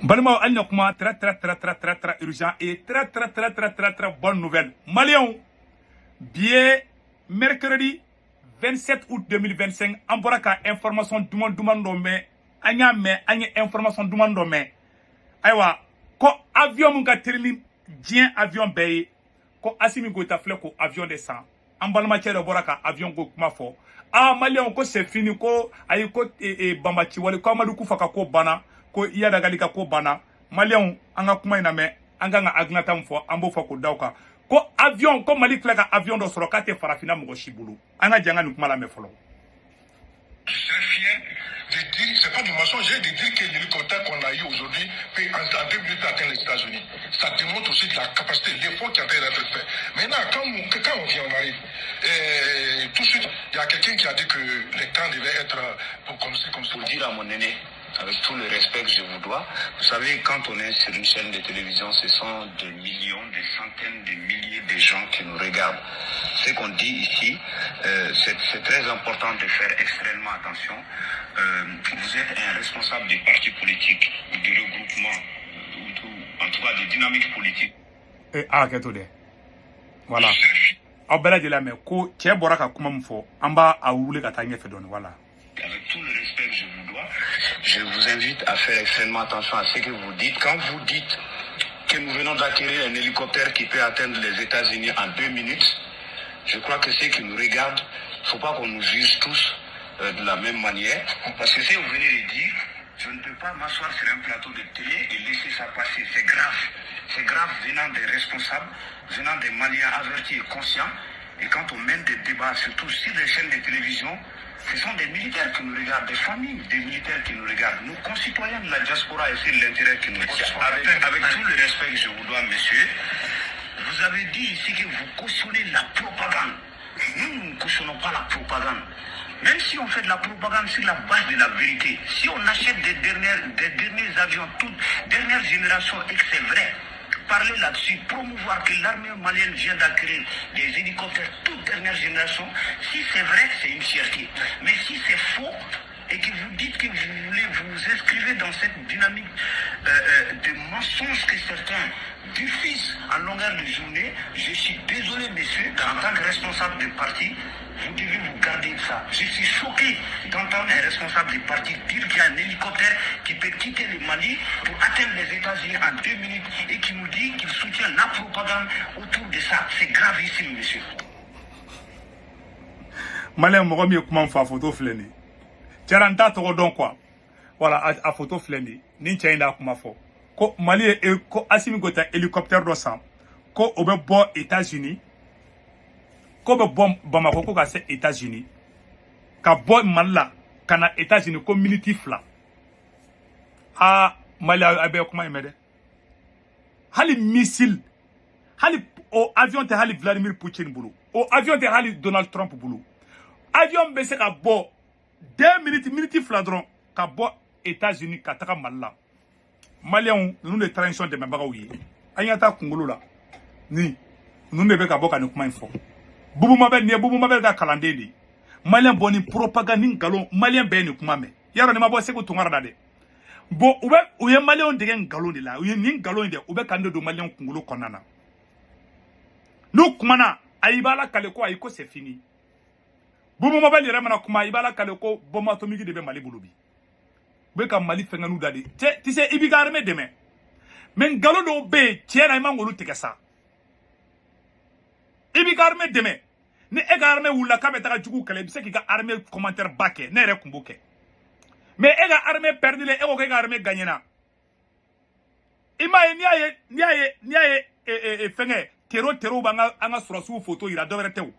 Balma Alnokma, très urgent et très bonne nouvelle. Malion, bien mercredi 27 août 2025, en voilà information mais anya information mais aywa ko avion mun ka terli dien avion bay ko asimi go ta fle ko avion descend en balma chere boraka avion go kuma fo Malion ko c'est fini ko ay ko bamba ci wala ko amadu ku faka ko bana ko iya daga lika ko bana Malion anga kuma ina me anga nga agnata mfo ambo fako dauka ko avion ko Mali klaka avion do soro kate farafina mo shibulu anga janga ni kuma la me folo. C'est pas du mensonge de dire que l'hélicoptère qu'on a eu aujourd'hui peut en 2 minutes atteindre les États-Unis. Ça démontre aussi de la capacité, l'effort qui est en train d'être fait. Maintenant, quand on vient, on arrive, tout de suite, il y a quelqu'un qui a dit que les temps devaient être comme ça. Pour dire à mon aîné, avec tout le respect que je vous dois, vous savez, quand on est sur une chaîne de télévision, ce sont des millions, des centaines de milliers de gens qui nous regardent. Ce qu'on dit ici, c'est très important de faire extrêmement attention. Vous êtes un responsable des partis politiques, du regroupement, ou en tout cas des dynamiques politiques. Voilà. Abela de la me ko che boraka kuma mfo amba awule katanye fedon voilà. Avec tout le respect que je vous dois, je vous invite à faire extrêmement attention à ce que vous dites. Quand vous dites que nous venons d'acquérir un hélicoptère qui peut atteindre les États-Unis en 2 minutes, je crois que ceux qui nous regardent, il ne faut pas qu'on nous juge tous de la même manière. Parce que si vous venez de dire, je ne peux pas m'asseoir sur un plateau de télé et laisser ça passer. C'est grave. C'est grave venant des responsables, venant des Maliens avertis et conscients. Et quand on mène des débats, surtout sur les chaînes de télévision, ce sont des militaires qui nous regardent, des familles des militaires qui nous regardent, nos concitoyens de la diaspora et c'est l'intérêt qui nous regardent. Avec tout le respect que je vous dois, monsieur, vous avez dit ici que vous cautionnez la propagande. Nous ne cautionnons pas la propagande. Même si on fait de la propagande sur la base de la vérité, si on achète des derniers avions, toute dernière génération et que c'est vrai, parler là-dessus, promouvoir que l'armée malienne vient d'acquérir des hélicoptères toute dernière génération, si c'est vrai, c'est une fierté. Mais si c'est faux, et que vous dites que vous voulez vous inscrire dans cette dynamique de mensonges que certains diffusent en longueur de journée, je suis désolé, messieurs, en tant que responsable de parti, vous devez vous garder de ça. Je suis choqué d'entendre un responsable du parti dire qu'il y a un hélicoptère qui peut quitter le Mali pour atteindre les États-Unis en 2 minutes et qui nous dit qu'il soutient la propagande autour de ça. C'est gravissime, monsieur. Malien, moi, je comment faire photo flâner. Tiaranta to don quoi. Voilà, a photo flâner. Ni tienda kuma fo. Ko Mali e ko asimi gota hélicoptère do sam. Ko obe bo États-Unis. Ko be bom Bamako ko ka se États-Unis. Ka bo Malla kana États-Unis ko militif la. Mali abe kuma imede. Hali missile. Hali o avion te hali Vladimir Poutine boulou. O avion te hali Donald Trump boulou. Avion be se ka bo 2 minutes fladron ka bo États-Unis ka taka Malla. Maliens nous de transition de Mabagaouye. Anyata Kungolo la. Ni nous ne be ka bo ka kuma info. Bubu mabel da kalande ni. Malien boni propagande galon malien be ni kuma me. Yaro ni mabo se ko tungara dade. Bo uye malien de galon de la. Uye ni galon de ube kande do malien Kungolo konana. Nou kumana aibala kaleko ayiko c'est fini. Bubu mabel yere mana kuma ibala kaleko bomba atomique de be Mali bulubi. Be ka Mali fenganu dade. Tu sais ibiga armée demain. Men galon do be tiena imangolu tekesa. Ibiga armée demain. Ni ega armée wula ka betaka jugu kale bise ki ga armée commentaire baké ne re kumbuke. Mais ega armée perdu le ego ega armée gagnena. Ima niaye fenge terro banga anga surasu photo ira dovere tew.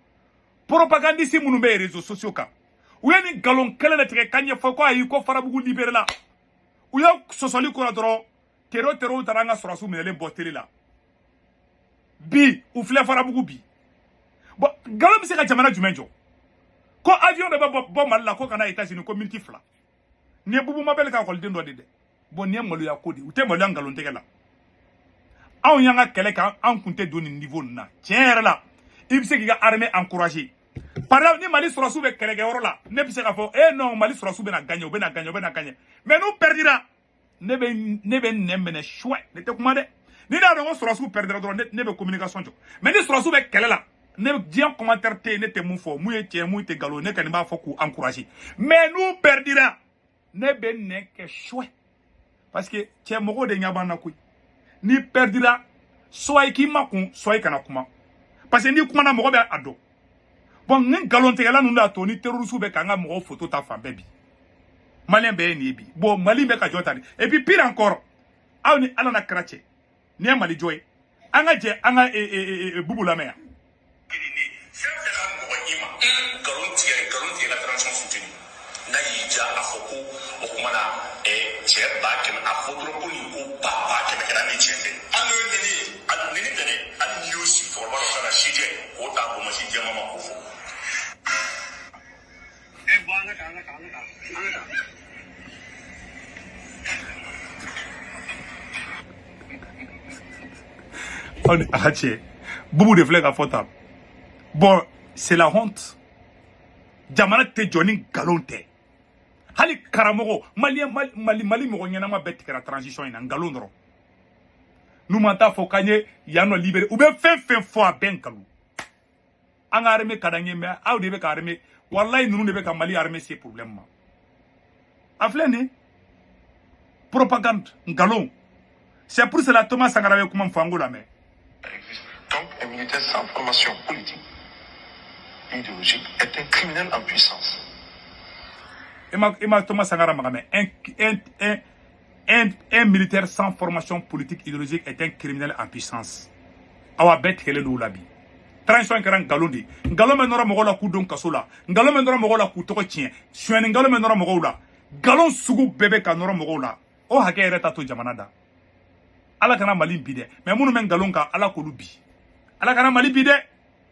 Propagandiste munu be réseaux sociaux ka. Uye ni galon kele na tike kanye foko ayi ko farabugu libéré la. Uye sosoli ko la dro terro taranga surasu menele boteli la. Bi ou fle farabugu bi. Bon, galon bi se ka jamana jumenjo. Ko avion de bo Mali ko kana États-Unis ko miltif la. Ne bubu mabel ka ko dendo de. Bon ne molu ya kodi, ute molu ngalon teke la. Aw yanga kele ka an kunte doni niveau na. Tiens la. Ibse ki ga armée encourager. Par exemple, ni Mali sera sous kele ke oro la. Ne bi se ka fo non Mali sera sous be na gagner, be na gagner. Mais nous perdira. ne be nembene chouette ne te kuma de ni da do surasu perdre do ne be communication jo mais ni surasu be kelela ne dian commentaire te ne te mun fo mu ye tie mu te galo ne kan ba fo ku encourager mais nous perdira ne be ne ke chouette parce que tie mogo de nyabana ku ni perdira soit ki makun soit kana kuma parce que ni kuma na mogo be ado bon ni galon te la nunda to ni terroriste be kanga mogo photo ta fa bebi malien be ni bi bon mali be ka jota et puis pire encore aw ni ala na krache ni mali joy anga je anga bubu la mer on est boubou de flèche à fautable. Bon, c'est la honte. Jamana te joining galonte. Hali karamogo, mali mogo nyana ma bête que la transition est en galondro. Nous m'entend faut gagner, yano libéré. Ou bien fin fois ben kalou. Anga armé kadanye me, a ou debe ka armé. Wallahi nous debe ka mali armé c'est problème. Aflene. Propagande, galon. C'est pour cela Thomas Sankara veut comment fango la mer. Donc, un militaire sans formation politique, idéologique, est un criminel en puissance. Thomas Sankara Magame, un militaire sans formation politique idéologique est un criminel en puissance. Awa bet kele do labi. Transition karan galondi. Galon menora mogola ku don kasola. Galon menora mogola ku toko chien. Sueni galon menora mogola. Galon sugu bebe ka nora mogola. O hake reta to jamanada. Ala kana mali bide mais munu men galon ka ala ko lubi ala kana mali bide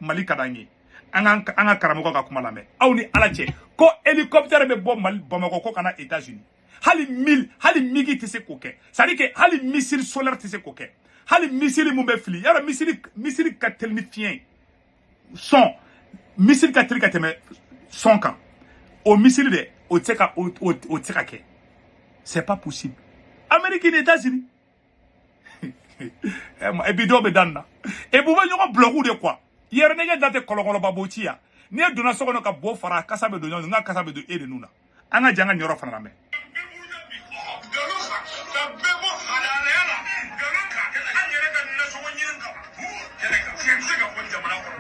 mali kadangi anga karamogo ka kuma la me awni ala che ko hélicoptère be bom mal Bamako ko kana États-Unis hali migi tise ko ke ça dit que hali missile solaire tise ko ke hali missile mu be fili yara missile ka telmifien son missile ka teme son kan au missile de au tseka ke c'est pas possible Amérique et États-Unis et puis do be danna et bu ba ñoko blogu de quoi yere ne date kolokolo baboti ya ne dona sokono ka bo fara kasa be do nga kasa be do ede nuna anga janga nyoro fana me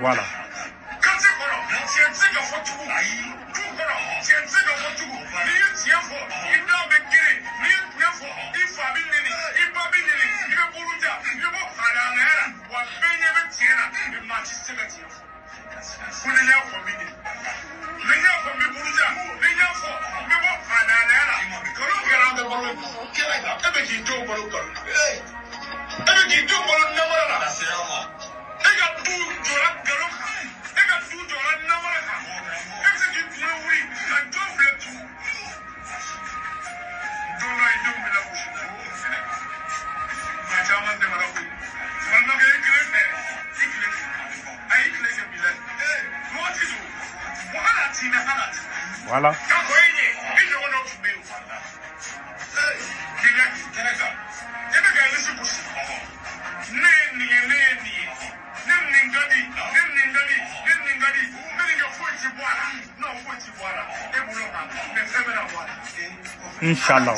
voilà voilà Inch'Allah.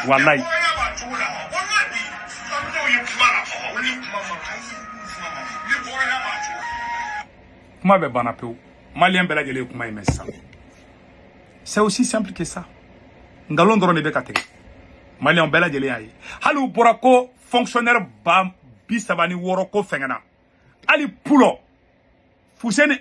Wallahi. Kuma be bana peu. Malien bela gele kuma ime ça. C'est aussi simple que ça. Ngalon doro ne be katege. Malien bela gele ayi. Halu borako fonctionnaire ba bisabani woro ko fengana. Ali pulo Fousseni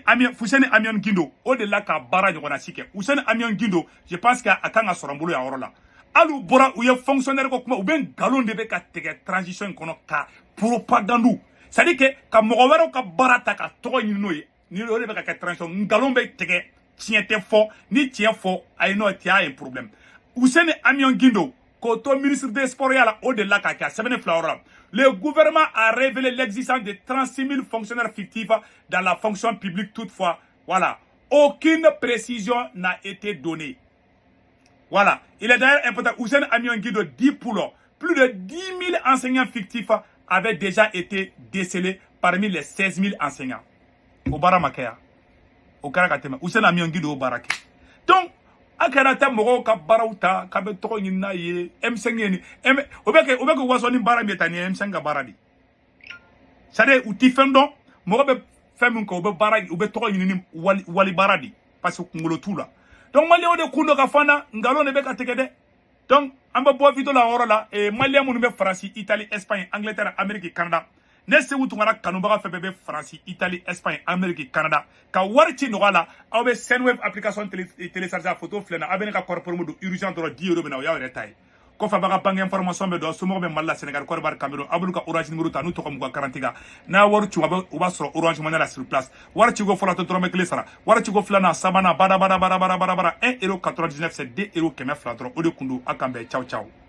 Amion Guindo, au-delà ka bara ɲɔgɔnna si kɛ. Fousseni Amion Guindo, je pense qu'à kan ka sɔrɔ n bolo yan yɔrɔ la. Alu bɔra u ye fonctionnaire ko kuma u bɛ nkalon de bɛ ka tigɛ transition in kɔnɔ ka propagande. C'est-à-dire que ka mɔgɔ wɛrɛw ka bara ta ka tɔgɔ ɲini n'o ye. Ni o de bɛ ka kɛ transition nkalon bɛ tigɛ tiɲɛ tɛ fɔ ni tiɲɛ fɔ ayi n'o tɛ a ye problème. Fousseni Amion Guindo k'o to ministre des sports yala au-delà ka kɛ a sɛbɛnni fila yɔrɔ la. Le gouvernement a révélé l'existence de 36 000 fonctionnaires fictifs dans la fonction publique. Toutefois, voilà, aucune précision n'a été donnée. Voilà, il est d'ailleurs important. Fousseni Amion Guindo dit pour plus de 10 000 enseignants fictifs avaient déjà été décelés parmi les 16 000 enseignants. Au Baramakea, au Karakatema, Fousseni Amion Guindo au Barake. Donc, akarata mogo ka barawta ka be to nyina ye M5 ni obeke wasoni bara metani M5 ga baradi sade uti fendo mogo be femme ko be baradi ube to nyini wali baradi parce que ngolo tula donc mali o de kundo ka fana ngalo ne be ka tekede donc amba bo video la orola e mali amunu be France Italie Espagne Angleterre Amérique Canada ne se wutu ngara kanubaga fe be France Italie Espagne Amérique Canada ka warti no wala aw be Senweb application télécharger photo flena abene ka corporate modu urgent do 10 € be na yaw retay ko fa baga bang information be do sumo be malla Sénégal ko bar Cameroun abulu ka orange numéro ta nu to ko garantiga na waru ci uba soro orange money sur place warti go fola to trome clé sara warti go flana sabana bada 1,99 € c'est 2 € keme fla o de kundu akambe ciao ciao.